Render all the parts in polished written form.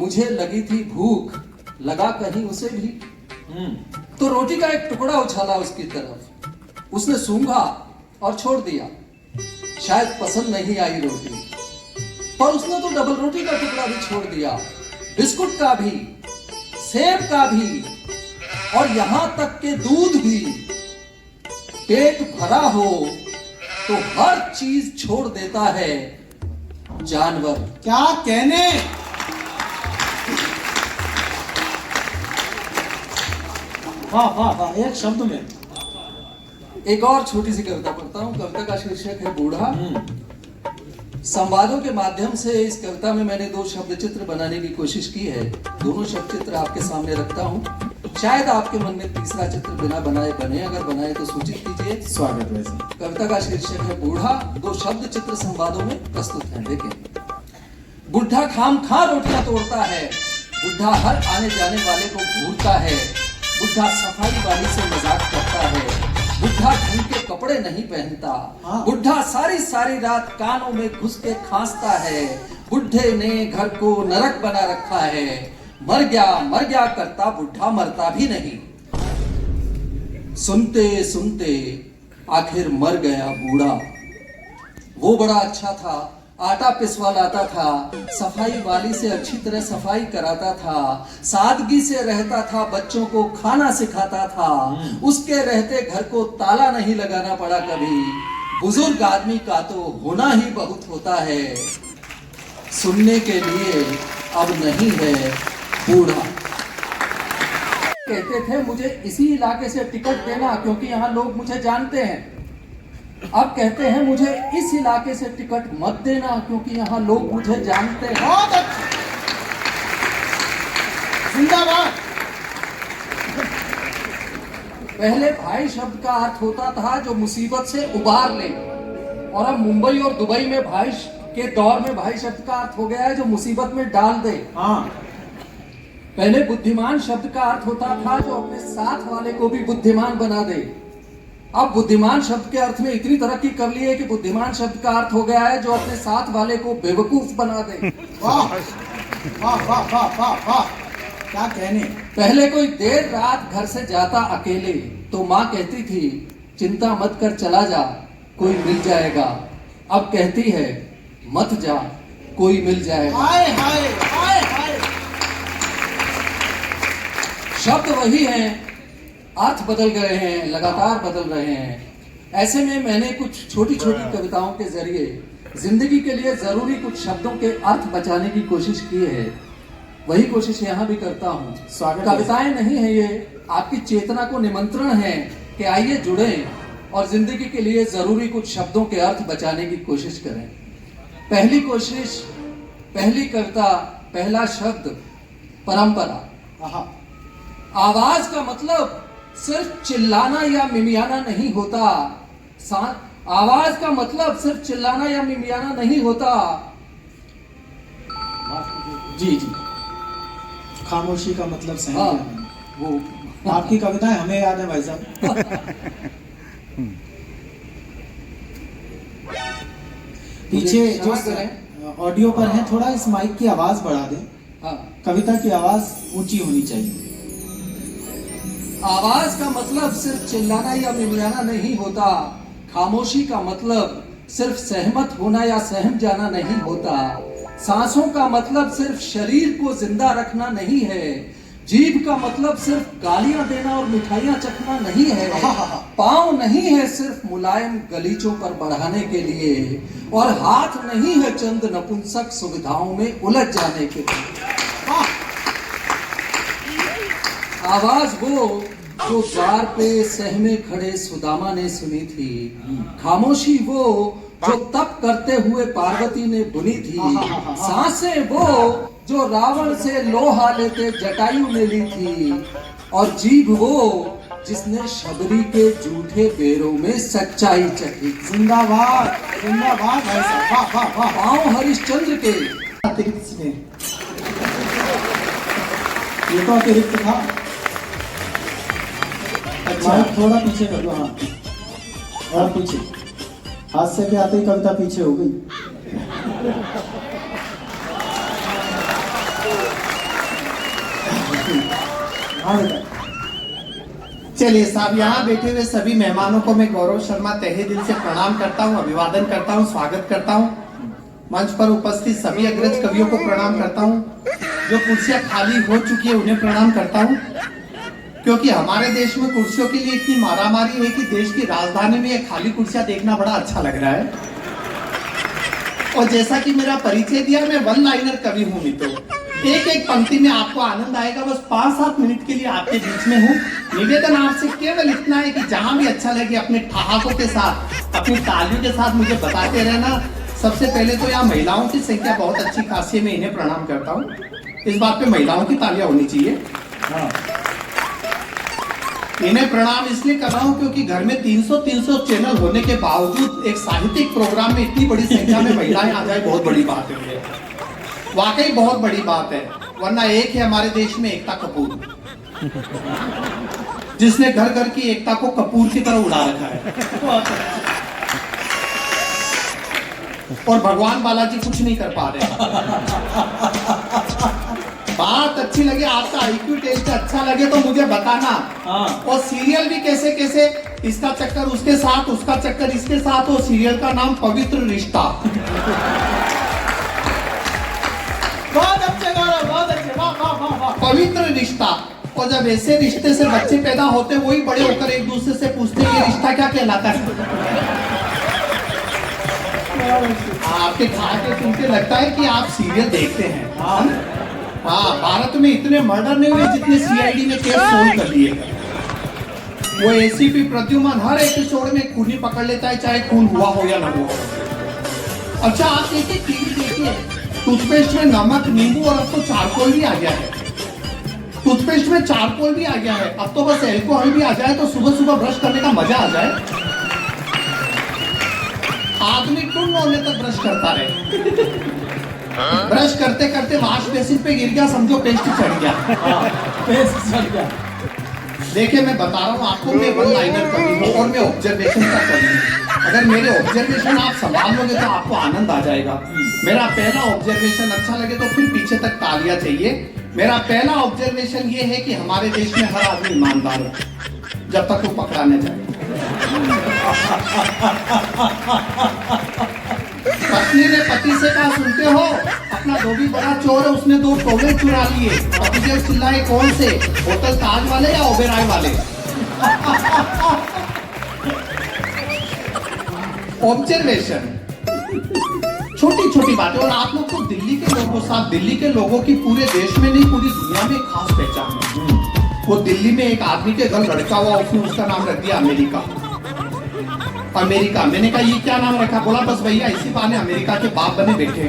मुझे लगी थी भूख, लगा कहीं उसे भी। तो रोटी का एक टुकड़ा उछाला उसकी तरफ, उसने सूंघा और छोड़ दिया। शायद पसंद नहीं आई रोटी, पर उसने तो डबल रोटी का टुकड़ा भी छोड़ दिया, बिस्कुट का भी, सेब का भी, और यहां तक के दूध भी। पेट भरा हो तो हर चीज छोड़ देता है जानवर। क्या कहने। वाह वाह वाह, एक शब्द में। एक और छोटी सी कविता पढ़ता हूं। कविता का शीर्षक है बूढ़ा। संवादों के माध्यम से इस कविता में मैंने 2 शब्द चित्र बनाने की कोशिश की है। दोनों शब्द चित्र आपके सामने रखता हूं। शायद आपके मन में तीसरा चित्र बिना बनाए बने, अगर बनाए तो सूचित कीजिए। स्वागत वैसे। कविता का शीर्षक है बूढ़ा। 2 शब्द चित्र संवादों में प्रस्तुत हैं। देखें। बुढ़ा खाम खा रोटियां तोड़ता है, बुढ़ा हर आने जाने वाले को घूरता है, बुढ़ा सफाई वाली से मजाक करता है, बुढ़ा ढंग के कपड़े नहीं पहनता, बुढ़ा सारी सारी रात कानों में घुस के खांसता है, बुढ़े ने घर को नरक बना रखा है, मर गया करता बुढ़ा मरता भी नहीं। सुनते सुनते आखिर मर गया बूढ़ा। वो बड़ा अच्छा था, आटा पिसवा लाता था, सफाई वाली से अच्छी तरह सफाई कराता था, सादगी से रहता था, बच्चों को खाना सिखाता था, उसके रहते घर को ताला नहीं लगाना पड़ा कभी। बुजुर्ग आदमी का तो होना ही बहुत होता है, सुनने के लिए अब नहीं है बूढ़ा। कहते थे मुझे इसी इलाके से टिकट देना क्योंकि यहाँ लोग मुझे जानते हैं। अब कहते हैं मुझे इस इलाके से टिकट मत देना क्योंकि यहाँ लोग मुझे जानते हैं। बहुत अच्छा, जिंदाबाद। पहले भाई शब्द का अर्थ होता था जो मुसीबत से उबार ले, और अब मुंबई और दुबई में भाई के दौर में भाई शब्द का अर्थ हो गया है जो मुसीबत में डाल दे। पहले बुद्धिमान शब्द का अर्थ होता था जो अपने साथ वाले को भी बुद्धिमान बना दे। अब बुद्धिमान शब्द के अर्थ में इतनी तरक्की कर ली है कि बुद्धिमान शब्द का अर्थ हो गया है जो अपने साथ वाले को बेवकूफ बना दे। वाह वाह वाह वाह वाह वाह, क्या कहने। पहले कोई देर रात घर से जाता अकेले तो माँ कहती थी चिंता मत कर चला जा कोई मिल जाएगा। अब कहती है मत जा कोई मिल जाएगा। हाय हाय हाय हाय। शब्द वही हैं, अर्थ बदल गए हैं, लगातार बदल रहे हैं। ऐसे में मैंने कुछ छोटी छोटी कविताओं के जरिए जिंदगी के लिए जरूरी कुछ शब्दों के अर्थ बचाने की कोशिश की है। वही कोशिश यहाँ भी करता हूँ। कविताएं नहीं है ये, आपकी चेतना को निमंत्रण है कि आइए जुड़ें और जिंदगी के लिए जरूरी कुछ शब्दों के अर्थ बचाने की कोशिश करें। पहली कोशिश, पहली कविता, पहला शब्द परंपरा। आवाज का मतलब सिर्फ चिल्लाना या मिमियाना नहीं होता। आवाज का मतलब सिर्फ चिल्लाना या मिमियाना नहीं होता। जी जी, खामोशी का मतलब सहन करना। वो आपकी कविताएं हमें याद है भाई साहब। पीछे जो ऑडियो पर है थोड़ा इस माइक की आवाज बढ़ा दें। कविता की आवाज ऊंची होनी चाहिए। आवाज का मतलब सिर्फ चिल्लाना या मिमियाना नहीं होता। खामोशी का मतलब सिर्फ सहमत होना या सहम जाना नहीं होता। सांसों का मतलब सिर्फ शरीर को जिंदा रखना नहीं है। जीभ का मतलब सिर्फ गालियां देना और मिठाइयां चखना नहीं है। पाँव नहीं है सिर्फ मुलायम गलीचों पर बढ़ाने के लिए, और हाथ नहीं है चंद नपुंसक सुविधाओं में उलझ जाने के लिए। आवाज वो जो द्वार पे सहमे खड़े सुदामा ने सुनी थी। खामोशी वो जो तप करते हुए पार्वती ने बुनी थी। सांसें वो जो रावण से लोहा लेते जटायु ने ली थी। और जीभ वो जिसने शबरी के झूठे बेरों में सच्चाई चखी। जिंदाबाद जिंदाबाद भाई साहब, वाह वाह वाह। पाँव हरिश्चंद्र के अतिरिक्त में ये तो अतिरिक्त था। अच्छा, थोड़ा पीछे कर लो। हाँ और पीछे, हाथ से के आते ही कविता पीछे हो गई। हाँ बेटा। चलिए साहब, यहाँ बैठे हुए सभी मेहमानों को मैं गौरव शर्मा तहे दिल से प्रणाम करता हूँ, अभिवादन करता हूँ, स्वागत करता हूँ। मंच पर उपस्थित सभी अग्रज कवियों को प्रणाम करता हूँ। जो कुर्सियां खाली हो चुकी है उन्हें प्रणाम करता हूँ, क्योंकि हमारे देश में कुर्सियों के लिए इतनी मारामारी है कि देश की राजधानी में ये खाली कुर्सियां देखना बड़ा अच्छा लग रहा है। और जैसा कि मेरा परिचय दिया, मैं वन लाइनर कवि हूँ मित्रों। एक एक पंक्ति में आपको आनंद आएगा। बस 5-7 मिनट के लिए आपके बीच में हूँ। निवेदन आपसे केवल इतना है कि जहां भी अच्छा लगे अपने ठहाकों के साथ, अपनी तालियों के साथ मुझे बताते रहना। सबसे पहले तो यहाँ महिलाओं की संख्या बहुत अच्छी खासी है, मैं इन्हें प्रणाम करता हूँ। इस बात पे महिलाओं की तालियां होनी चाहिए। हाँ। इन्हें प्रणाम इसलिए कर रहा हूं क्योंकि घर में 300 चैनल होने के बावजूद एक साहित्यिक प्रोग्राम में इतनी बड़ी संख्या में महिलाएं आ जाए, बहुत बड़ी बात है। वाकई बहुत बड़ी बात है। वरना एक है हमारे देश में एकता कपूर, जिसने घर घर की एकता को कपूर की तरह उड़ा रखा है। और भगवान बालाजी कुछ नहीं कर पा रहे। बात अच्छी लगे, आपका आईक्यू टेस्ट अच्छा लगे तो मुझे बताना। और सीरियल भी कैसे कैसे, इसका चक्कर उसके साथ, उसका चक्कर इसके साथ। और सीरियल का नाम पवित्र रिश्ता। बहुत अच्छे गौरव, बहुत अच्छे, वाह वाह वाह वाह। पवित्र रिश्ता। और जब ऐसे रिश्ते से बच्चे पैदा होते, वही बड़े होकर एक दूसरे से पूछते हैं ये रिश्ता क्या कहलाता है। आपके खाके सुन के लगता है कि आप सीरियल देखते हैं। हाँ, भारत में इतने मर्डर नहीं हुए जितने सीआईडी ने केस सोल्व कर लिए। वो एसीपी प्रद्युमन हर एपिसोड में खूनी पकड़ लेता है, चाहे खून हुआ हो या ना हुआ। अच्छा, आप देखिए टीवी देखिए, टूथपेस्ट में नमक, नींबू और अब तो चारकोल भी आ गया है। टूथपेस्ट में चारकोल भी आ गया है। अब तो बस एल्कोहल भी आ जाए तो सुबह सुबह ब्रश करने का मजा आ जाए। आदमी टुन होने तक ब्रश करता रहे। ब्रश करते करते वॉश बेसिन पे गिर गया, समझो पेस्ट चढ़ गया। पेस्ट चढ़ गया। देखिए, मैं बता रहा हूँ आपको, मैं वन लाइनर कवि हूँ और मैं ऑब्जर्वेशन का कवि हूँ। अगर मेरे ऑब्जर्वेशन आप संभाल लोगे तो आपको आनंद आ जाएगा। मेरा पहला ऑब्जर्वेशन अच्छा लगे तो फिर पीछे तक तालियां चाहिए। मेरा पहला ऑब्जर्वेशन ये है कि हमारे देश में हर आदमी ईमानदार है, जब तक वो पकड़ा न जाए। पत्नी ने पति से कहा, सुनते हो, अपना धोबी बड़ा चोर है, उसने 2 टोले चुरा लिए। पति जब चिल्लाए, कौन से, होटल ताज वाले या ओबेरॉय वाले। ऑब्जर्वेशन, छोटी छोटी बातें। और आप लोग को दिल्ली के लोगों साथ, दिल्ली के लोगों की पूरे देश में नहीं पूरी दुनिया में खास पहचान है। वो दिल्ली में एक आदमी के घर लड़का हुआ, उसने उसका नाम रख दिया अमेरिका। अमेरिका, मैंने कहा ये क्या नाम रखा? बोला बस भैया इसी बहाने अमेरिका के बाप बने बैठे।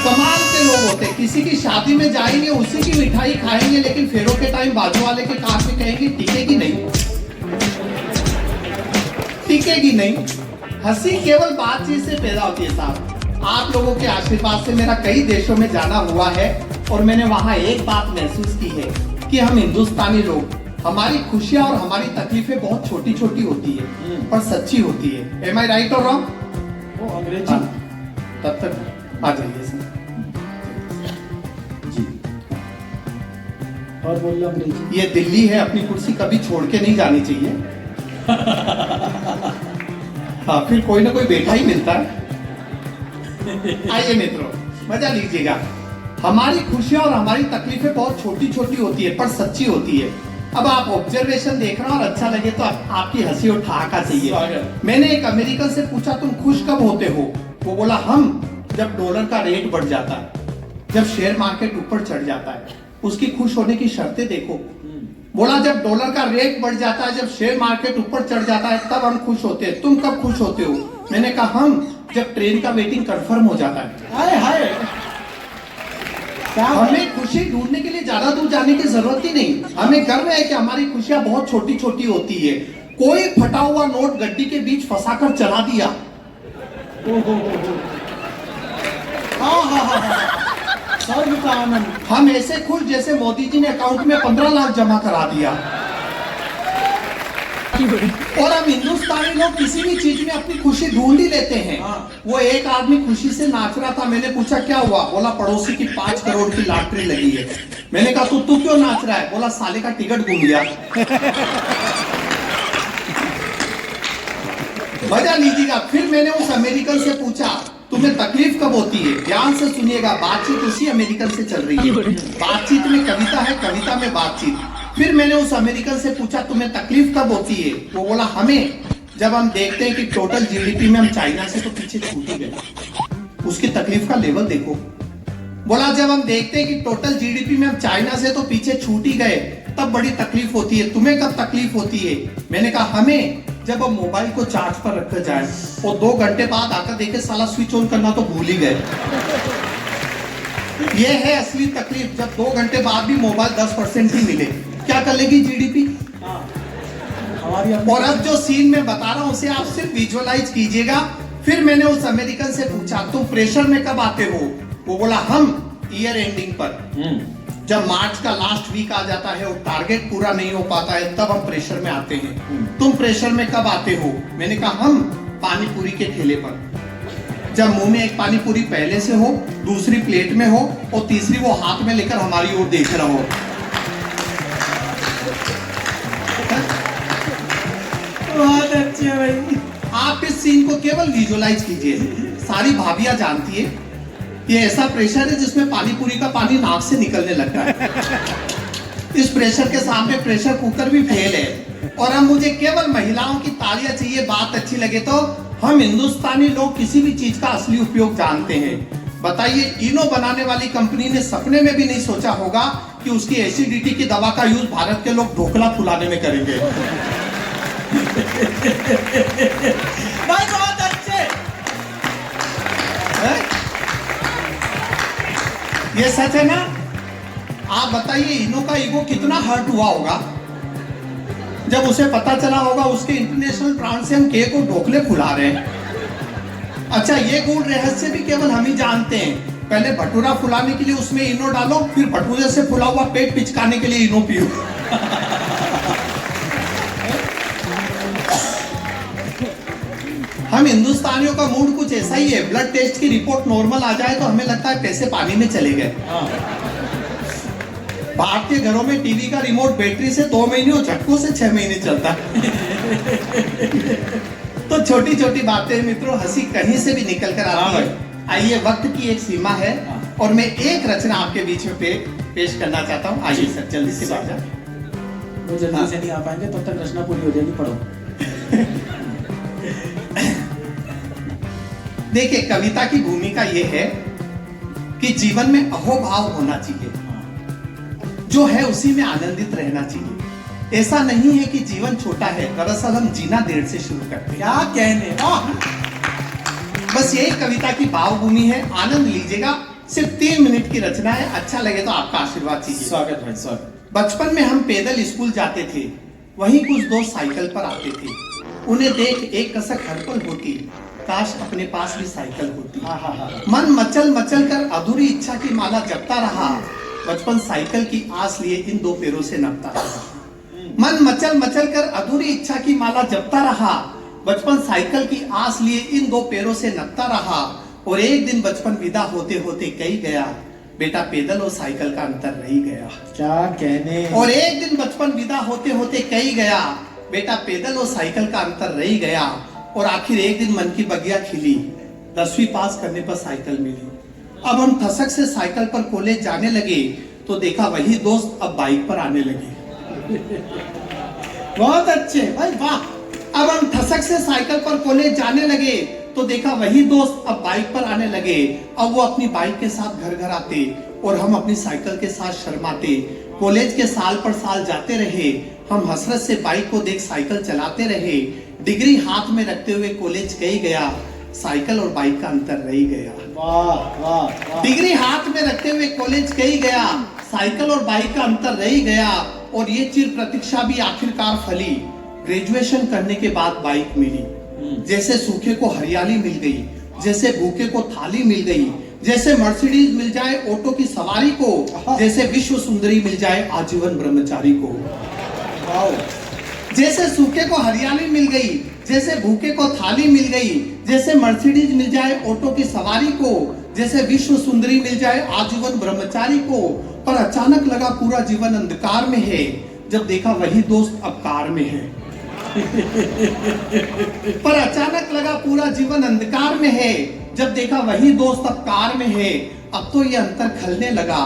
कमाल के लोग होते, किसी की शादी में जाएंगे, उसी की मिठाई खाएंगे, लेकिन फेरों के टाइम बाजू वाले के कान में कहेंगे टिकेगी नहीं, टिकेगी नहीं। हंसी केवल बातचीत से पैदा होती है साहब। आप लोगों के आशीर्वाद से मेरा कई देशों में जाना हुआ है और मैंने वहां एक बात महसूस की है कि हम हिंदुस्तानी लोग, हमारी खुशियां और हमारी तकलीफें बहुत छोटी छोटी होती है पर सच्ची होती है। एम आई राइट और रॉन्ग? वो अंग्रेजी। तब तक आ जाइए सर जी। और बोलिए अंग्रेजी। ये दिल्ली है, अपनी कुर्सी कभी छोड़ के नहीं जानी चाहिए। हाँ, फिर कोई ना कोई बैठा ही मिलता है। आइए मित्रों, मजा लीजिएगा। हमारी खुशियां और हमारी तकलीफें बहुत छोटी छोटी होती है पर सच्ची होती है। अब आप ऑब्जर्वेशन देख रहे हो और अच्छा लगे तो आपकी हंसी और ठहाका चाहिए। मैंने एक अमेरिकन से पूछा, तुम खुश कब होते हो? वो बोला, हम जब डॉलर का रेट बढ़ जाता है, जब शेयर मार्केट ऊपर चढ़ जाता है। उसकी खुश होने की शर्तें देखो। बोला, जब डॉलर का रेट बढ़ जाता है, जब शेयर मार्केट ऊपर चढ़ जाता है, तब हम खुश होते हैं। तुम कब खुश होते हो? मैंने कहा, हम जब ट्रेन का वेटिंग कंफर्म हो जाता है। हाय हाय, हमें खुशी ढूंढने के लिए ज्यादा दूर जाने की जरूरत ही नहीं। हमें गर्व है कि हमारी खुशियां बहुत छोटी छोटी होती है। कोई फटा हुआ नोट गड्डी के बीच फंसाकर चला दिया, स्वर्ग का आनंद। हम ऐसे खुश जैसे मोदी जी ने अकाउंट में 15 लाख जमा करा दिया। और हम हिंदुस्तानी लोग किसी भी चीज में अपनी खुशी ढूंढ ही लेते हैं। वो एक आदमी खुशी से नाच रहा था, मैंने पूछा क्या हुआ? बोला पड़ोसी की 5 करोड़ की लॉटरी लगी है। मैंने कहा तू क्यों नाच रहा है? बोला साले का टिकट घूम गया। मजा लीजिएगा। फिर मैंने उस अमेरिकन से पूछा तुम्हें तकलीफ कब होती है? ध्यान से सुनिएगा, बातचीत उसी अमेरिकन से चल रही है। बातचीत में कविता है, कविता में बातचीत। फिर मैंने उस अमेरिकन से पूछा तुम्हें तकलीफ कब होती है? वो बोला हमें जब हम देखते हैं कि टोटल जीडीपी में हम चाइना से तो पीछे छूट ही गए। उसकी तकलीफ का लेवल देखो। बोला जब हम देखते हैं कि टोटल जीडीपी में हम चाइना से तो पीछे छूट ही गए तब बड़ी तकलीफ होती है। तुम्हें कब तकलीफ होती है? मैंने कहा हमें जब हम मोबाइल को चार्ज पर रखकर जाए और 2 घंटे बाद आकर देखे साला स्विच ऑन करना तो भूल ही गए। यह है असली तकलीफ, जब 2 घंटे बाद भी मोबाइल 10% ही मिले। क्या कर लेगी जीडीपी? और अब जो सीन मैं बता रहा हूं उसे आप सिर्फ विजुअलाइज कीजिएगा। फिर मैंने उस अमेरिकन से पूछा तुम प्रेशर में कब आते हो? वो बोला हम ईयर एंडिंग पर, जब मार्च का लास्ट वीक आ जाता है और टारगेट पूरा नहीं हो पाता है तब हम प्रेशर में आते हैं। तुम प्रेशर में कब आते हो? मैंने कहा हम पानी पूरी के ठेले पर, जब मुंह में एक पानी पूरी पहले से हो, दूसरी प्लेट में हो और तीसरी वो हाथ में लेकर हमारी ओर देख रहा हो। बहुत अच्छे भाई। आप इस सीन को केवल विजुअलाइज कीजिए। सारी भाभियां जानती है ये ऐसा प्रेशर है जिसमें पानी पूरी का पानी नाक से निकलने लगता है। इस प्रेशर के सामने प्रेशर कुकर भी फेल है। और अब मुझे केवल महिलाओं की तालियां चाहिए, बात अच्छी लगे तो। हम हिंदुस्तानी लोग किसी भी चीज का असली उपयोग जानते हैं। बताइए इनो बनाने वाली कंपनी ने सपने में भी नहीं सोचा होगा कि उसकी एसिडिटी की दवा का यूज भारत के लोग ढोकला फुलाने में करेंगे। भाई बहुत अच्छे। ये सच है ना? आप बताइए इनो का ईगो कितना हर्ट हुआ होगा जब उसे पता चला होगा उसके इंटरनेशनल ब्रांड से हम केक को ढोकले फुला रहे हैं। अच्छा ये गूढ़ रहस्य भी केवल हम ही जानते हैं। पहले भटूरा फुलाने के लिए उसमें इनो डालो, फिर भटूरे से फुला हुआ पेट पिचकाने के लिए इनो पियो। हम हिंदुस्तानियों का मूड कुछ ऐसा ही है। ब्लड टेस्ट की रिपोर्ट नॉर्मल आ जाए तो हमें लगता है पैसे पानी में चले गए। भारतीय घरों में टीवी का रिमोट बैटरी से 2 महीने और झटकों से 6 महीने चलता है। तो छोटी छोटी बातें मित्रों, हंसी कहीं से भी निकल कर आती है। आइए, वक्त की एक सीमा है और मैं एक रचना आपके बीच में पेश करना चाहता हूँ। आइए सर जल्दी से बात जाए। वो जल्दी से नहीं आ पाएंगे तब तक रचना पूरी हो जाएगी। पढ़ो। देखिए कविता की भूमिका यह है कि जीवन में अहोभाव होना चाहिए, जो है उसी में आनंदित रहना चाहिए। ऐसा नहीं है कि जीवन छोटा है, दरअसल हम जीना देर से शुरू करते हैं। क्या कहने। बस यही कविता की भावभूमि है। आनंद लीजिएगा। सिर्फ 3 मिनट की रचना है। अच्छा लगे तो आपका आशीर्वाद कीजिए। स्वागत भाई स्वागत। बचपन में हम पैदल स्कूल जाते थे, वहीं कुछ दोस्त साइकिल पर आते थे। उन्हें देख एक कसक हर पल होती, काश अपने पास भी साइकिल होती। मन मचल मचल कर अधूरी इच्छा की माला जपता रहा। बचपन साइकिल की आस लिए इन 2 पैरों से नपता रहा। मन मचल मचल कर अधूरी इच्छा की माला जपता रहा। बचपन साइकिल की आस लिए इन 2 पैरों से नपता रहा। और एक दिन बचपन विदा होते होते कही गया, बेटा पैदल और साइकिल का अंतर रही गया। क्या कहने। और एक दिन बचपन विदा होते होते कही गया, बेटा पैदल और साइकिल का अंतर रही गया। और आखिर एक दिन मन की बगिया खिली, 10वीं पास करने पर साइकिल मिली। अब हम थसक से साइकिल पर कॉलेज जाने लगे तो देखा वही दोस्त अब बाइक पर आने लगे। बहुत अच्छे भाई वाह। अब हम थसक से साइकिल पर कॉलेज जाने लगे तो देखा वही दोस्त अब बाइक पर आने लगे। अब वो अपनी बाइक के साथ घर घर आते और हम अपनी साइकिल के साथ शर्माते। कॉलेज के साल पर साल जाते रहे, हम हसरत से बाइक को देख साइकिल चलाते रहे। डिग्री हाथ में रखते हुए कॉलेज गई गया, साइकिल और बाइक का अंतर रही गया। वाह वाह। डिग्री हाथ में रखते हुए कॉलेज गई गया, साइकिल और बाइक का अंतर रही गया। और ये चिर प्रतीक्षा भी आखिरकार फली। ग्रेजुएशन करने के बाद बाइक मिली। जैसे सूखे को हरियाली मिल गई, जैसे भूखे को थाली मिल गई, जैसे मर्सिडीज मिल जाए ऑटो की सवारी को, जैसे विश्व सुंदरी मिल जाए आजीवन ब्रह्मचारी को। जैसे सूखे को हरियाली मिल गई, जैसे भूखे को थाली मिल गई, जैसे मर्सिडीज मिल जाए ऑटो की सवारी को, जैसे विश्व सुंदरी मिल जाए आजीवन ब्रह्मचारी को। पर अचानक लगा पूरा जीवन अंधकार में है, जब देखा वही दोस्त अब कार में है। पर अचानक लगा पूरा जीवन अंधकार में है, जब देखा वही दोस्त अब कार में है। अब तो ये अंतर खलने लगा,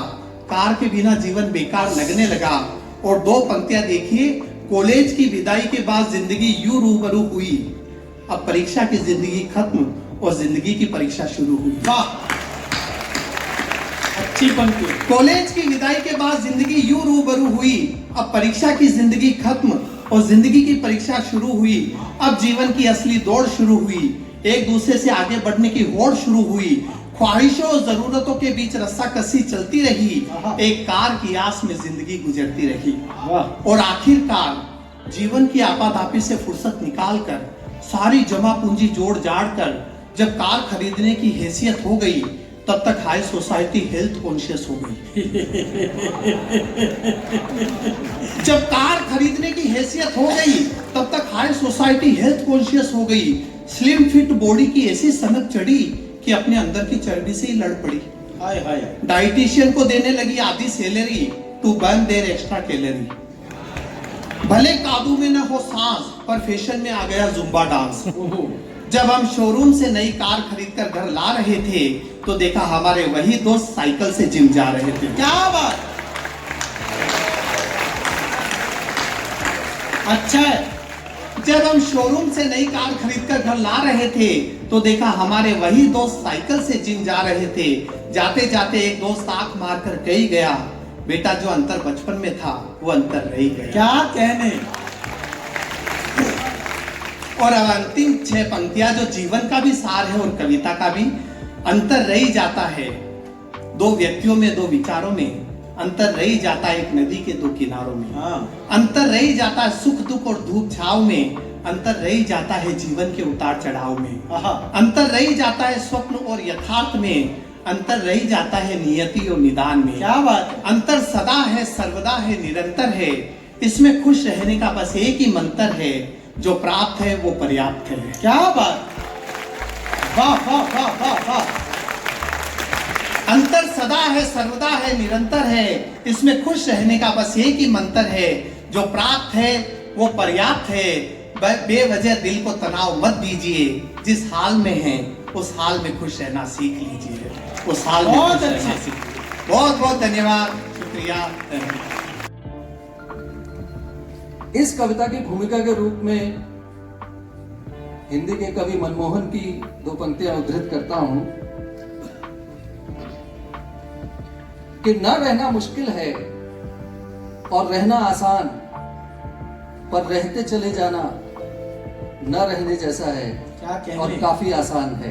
कार के बिना जीवन बेकार लगने लगा। और दो पंक्तियां देखिए, कॉलेज की विदाई के बाद जिंदगी यूं रूबरू हुई, अब परीक्षा की जिंदगी खत्म और जिंदगी की परीक्षा शुरू हुई। वाह, अच्छी पंक्ति। कॉलेज की विदाई के बाद जिंदगी यूं रूबरू हुई, अब परीक्षा की जिंदगी खत्म और जिंदगी की परीक्षा शुरू हुई। अब जीवन की असली दौड़ शुरू हुई, एक दूसरे से आगे बढ़ने की होड़ शुरू हुई। ख्वाहिशों और जरूरतों के बीच रस्साकसी चलती रही, एक कार की आस में जिंदगी गुजरती रही। और आखिरकार जीवन की आपाधापी से फुर्सत निकालकर, सारी जमा पूंजी जोड़ जाड़ कर जब कार खरीदने की हैसियत हो गई, तब तक हाई सोसाइटी हेल्थ कॉन्शियस हो गई। जब कार खरीदने की हैसियत हो गई, तब तक हाई सोसाइटी हेल्थ कॉन्शियस हो गई। स्लिम फिट बॉडी की ऐसी सनक चढ़ी कि अपने अंदर की चर्बी से ही लड़ पड़ी। हाय हाय। डाइटिशियन को देने लगी आधी salary to burn their extra calorie. भले काबू में न हो सांस, पर फैशन में आ गया जुम्बा डांस। जब हम शोरूम से नई कार खरीदकर घर ला रहे थे, तो देखा हमारे वही दोस्त साइकिल से जिम जा रहे थे। क्या बात, अच्छा है। जब हम शोरूम से नई कार खरीदकर घर ला रहे थे, तो देखा हमारे वही दोस्त साइकिल से जिम जा रहे थे। जाते जाते एक दोस्त आंख मारकर कही गया, बेटा जो अंतर बचपन में था वो अंतर रह गया। क्या कहने। और अब अंतिम 6 पंक्तियां जो जीवन का भी सार है और कविता का भी। अंतर रह जाता है दो व्यक्तियों में, दो विचारों में। अंतर रह जाता है एक नदी के दो किनारों में। अंतर रह जाता है सुख दुख और धूप छाव में। अंतर रह जाता है जीवन के उतार चढ़ाव में। अंतर रह जाता है स्वप्न और यथार्थ में। अंतर रह जाता है नियति और निदान में। क्या बात। अंतर सदा है, सर्वदा है, निरंतर है। इसमें खुश रहने का बस एक ही मंत्र है, जो प्राप्त है वो पर्याप्त है। क्या बात, वाह वाह वाह वाह वाह। अंतर सदा है, सर्वदा है, निरंतर है। इसमें खुश रहने का बस एक ही मंत्र है, जो प्राप्त है वो पर्याप्त है। बेवजह दिल को तनाव मत दीजिए, जिस हाल में है उस हाल में खुश रहना सीख लीजिए। उस हाल में बहुत खुश रहना अच्छे। सीख लीजिए। बहुत बहुत धन्यवाद, शुक्रिया। इस कविता की भूमिका के रूप में हिंदी के कवि मनमोहन की 2 पंक्तियां उद्धृत करता हूं कि न रहना मुश्किल है और रहना आसान, पर रहते चले जाना न रहने जैसा है क्या कहने। और काफी आसान है।